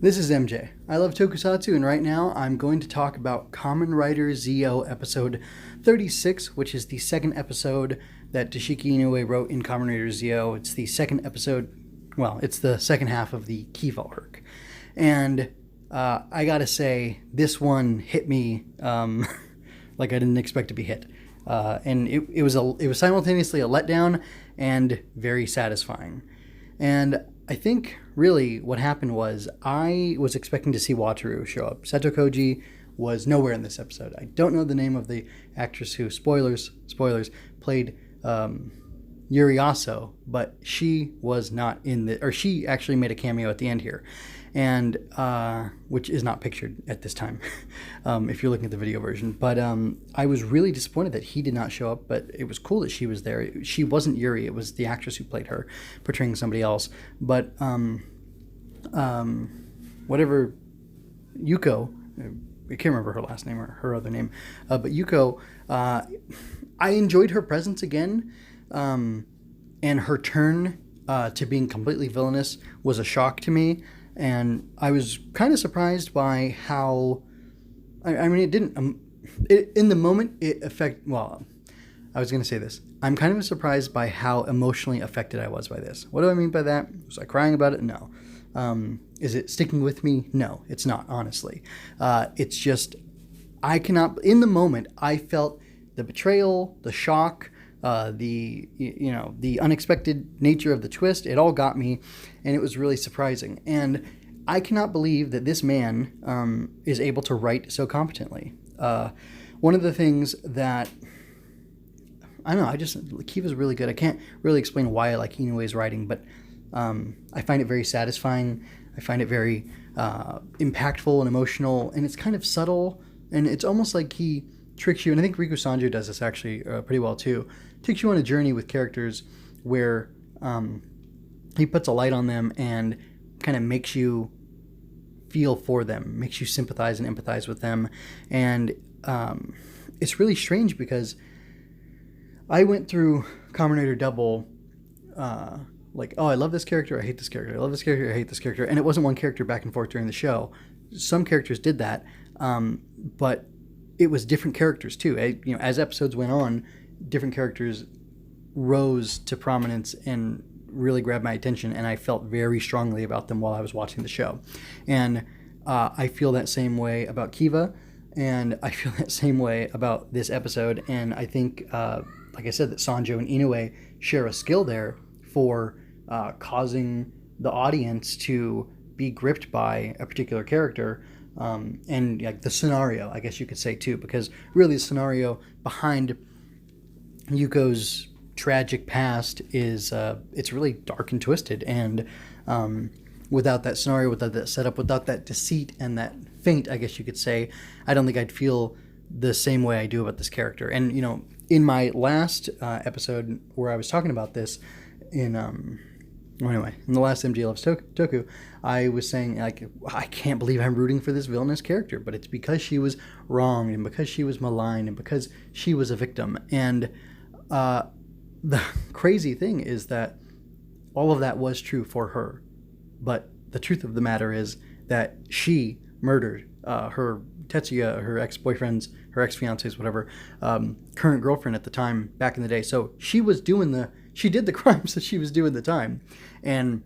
This is MJ. I love tokusatsu, and right now I'm going to talk about Kamen Rider ZO episode 36, which is the second episode that Toshiki Inoue wrote in Kamen Rider ZO. It's the second episode, well, it's the second half of the Kiva arc. And I gotta say, this one hit me like I didn't expect to be hit. And it was simultaneously a letdown and very satisfying. And I think really what happened was I was expecting to see Wataru show up. Seto Koji was nowhere in this episode. I don't know the name of the actress who, spoilers, played Yuri Aso, but she was not in the, or she actually made a cameo at the end here, and which is not pictured at this time if you're looking at the video version. But I was really disappointed that he did not show up, but it was cool that she was there. She wasn't Yuri, it was the actress who played her, portraying somebody else. But whatever, Yuko, I can't remember her last name or her other name, but Yuko, I enjoyed her presence again, and her turn to being completely villainous was a shock to me, and I was kind of surprised by how, I mean, it didn't, in the moment, it well, I was going to say this. I'm kind of surprised by how emotionally affected I was by this. What do I mean by that? Was I crying about it? No. Is it sticking with me? No, it's not, honestly. It's just, I cannot, in the moment, I felt the betrayal, the shock, the unexpected nature of the twist. It all got me, and it was really surprising. And I cannot believe that this man is able to write so competently. One of the things that, I don't know, Kiva's really good. I can't really explain why I like Inoue's writing, but I find it very satisfying. I find it very impactful and emotional, and it's kind of subtle, and it's almost like he tricks you, and I think Riku Sanjo does this actually pretty well too, takes you on a journey with characters where he puts a light on them and kind of makes you feel for them, makes you sympathize and empathize with them. And it's really strange because I went through Kamen Rider Double like, oh, I love this character, I hate this character, I love this character, I hate this character, and it wasn't one character back and forth during the show. Some characters did that, but it was different characters too. As episodes went on, different characters rose to prominence and really grabbed my attention, and I felt very strongly about them while I was watching the show. And I feel that same way about Kiva, and I feel that same way about this episode. And I think, like I said, that Sanjo and Inoue share a skill there for causing the audience to be gripped by a particular character. And like the scenario, I guess you could say too, because really the scenario behind Yuko's tragic past is it's really dark and twisted, and without that scenario, without that setup, without that deceit and that feint, I guess you could say, I don't think I'd feel the same way I do about this character. And in my last episode where I was talking about this, in the last MJ Loves Toku, I was saying, like, I can't believe I'm rooting for this villainous character, but it's because she was wronged, and because she was maligned, and because she was a victim. And the crazy thing is that all of that was true for her, but the truth of the matter is that she murdered her Tetsuya, her ex-boyfriend's, her ex-fiance's, whatever, current girlfriend at the time back in the day. So she did the crimes that she was doing at the time. And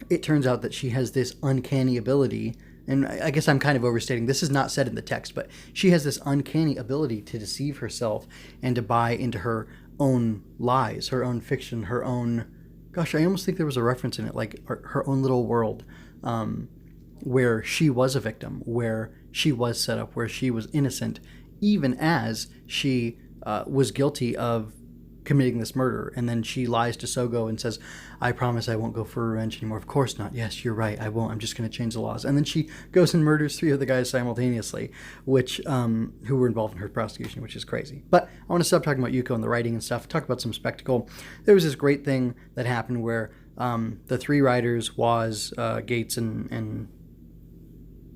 it turns out that she has this uncanny ability, and I guess I'm kind of overstating, this is not said in the text, but she has this uncanny ability to deceive herself and to buy into her own lies, her own fiction, her own, gosh, I almost think there was a reference in it, like her own little world, where she was a victim, where she was set up, where she was innocent, even as she was guilty of committing this murder. And then she lies to Sougo and says, I promise I won't go for revenge anymore. Of course not. Yes, you're right, I won't. I'm just going to change the laws. And then she goes and murders 3 other guys simultaneously, which who were involved in her prosecution, which is crazy. But I want to stop talking about Yuko and the writing and stuff, talk about some spectacle. There was this great thing that happened where the 3 riders, Waz, Gates, and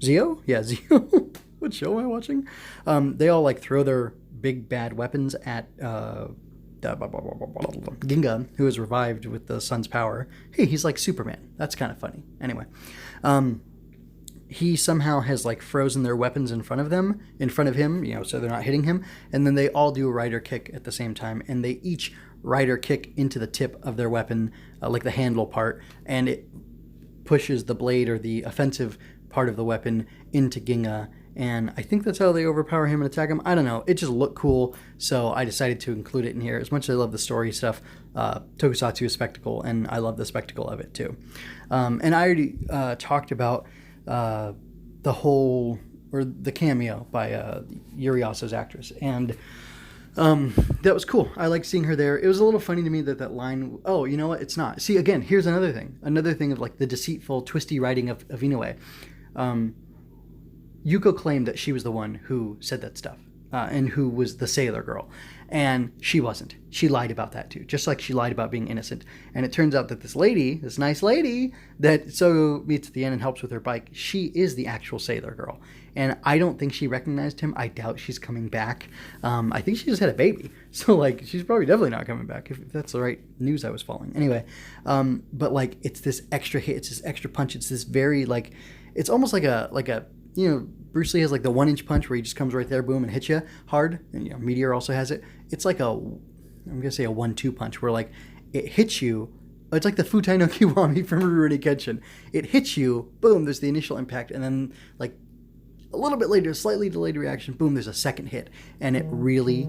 Zio? Yeah, Zio. What show am I watching? They all like throw their big bad weapons at Ginga, who is revived with the sun's power. Hey, he's like Superman. That's kind of funny. Anyway, he somehow has like frozen their weapons in front of him, so they're not hitting him. And then they all do a rider kick at the same time, and they each rider kick into the tip of their weapon, like the handle part, and it pushes the blade or the offensive part of the weapon into Ginga. And I think that's how they overpower him and attack him. I don't know. It just looked cool, so I decided to include it in here. As much as I love the story stuff, Tokusatsu is spectacle, and I love the spectacle of it too. And I already talked about the cameo by Yuri Asa's actress, and that was cool. I liked seeing her there. It was a little funny to me that line. Oh, you know what? It's not. See, again, here's another thing of like the deceitful, twisty writing of Inoue. Yuko claimed that she was the one who said that stuff, and who was the sailor girl. And she wasn't. She lied about that too, just like she lied about being innocent. And it turns out that this nice lady that Sougo meets at the end and helps with her bike, she is the actual sailor girl. And I don't think she recognized him. I doubt she's coming back. I think she just had a baby. So like, she's probably definitely not coming back, if that's the right news I was following. Anyway, but like, it's this extra hit, it's this extra punch, it's this very like, it's almost like a Bruce Lee has like the 1-inch punch where he just comes right there, boom, and hits you hard. And Meteor also has it. It's like I'm gonna say a 1-2 punch where like it hits you. It's like the Futai no Kiwami from Rurouni Kenshin. It hits you, boom, there's the initial impact, and then like a little bit later, slightly delayed reaction, boom, there's a second hit, and it really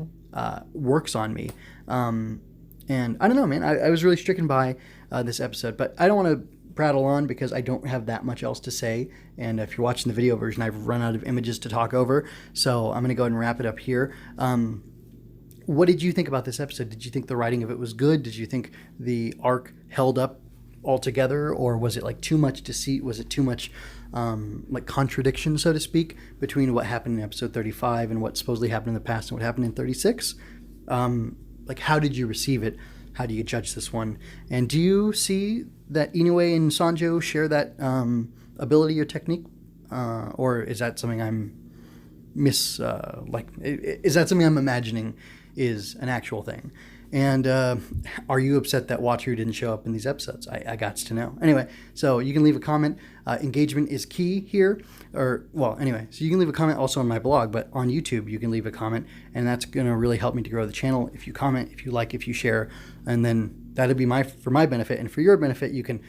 works on me. And I don't know, man. I was really stricken by this episode, but I don't want to prattle on because I don't have that much else to say. And if you're watching the video version, I've run out of images to talk over. So I'm going to go ahead and wrap it up here. What did you think about this episode? Did you think the writing of it was good? Did you think the arc held up altogether? Or was it like too much deceit? Was it too much like contradiction, so to speak, between what happened in episode 35 and what supposedly happened in the past and what happened in 36? Like, how did you receive it? How do you judge this one? And do you see that Inoue and Sanjo share that ability or technique? Or is that something I'm is that something I'm imagining is an actual thing? And are you upset that Wataru didn't show up in these episodes? I got to know. Anyway, so you can leave a comment. Engagement is key here. So you can leave a comment also on my blog, but on YouTube you can leave a comment, and that's going to really help me to grow the channel. If you comment, if you like, if you share, and then that'll be for my benefit. And for your benefit, you can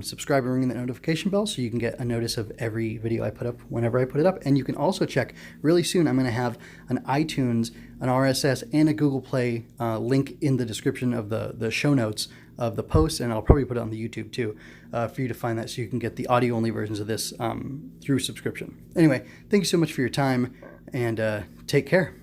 subscribe and ring the notification bell so you can get a notice of every video I put up whenever I put it up. And you can also check really soon. I'm going to have an iTunes, an RSS, and a Google Play link in the description of the show notes of the post, and I'll probably put it on the YouTube too for you to find that, so you can get the audio only versions of this through subscription. Anyway, thank you so much for your time, and take care.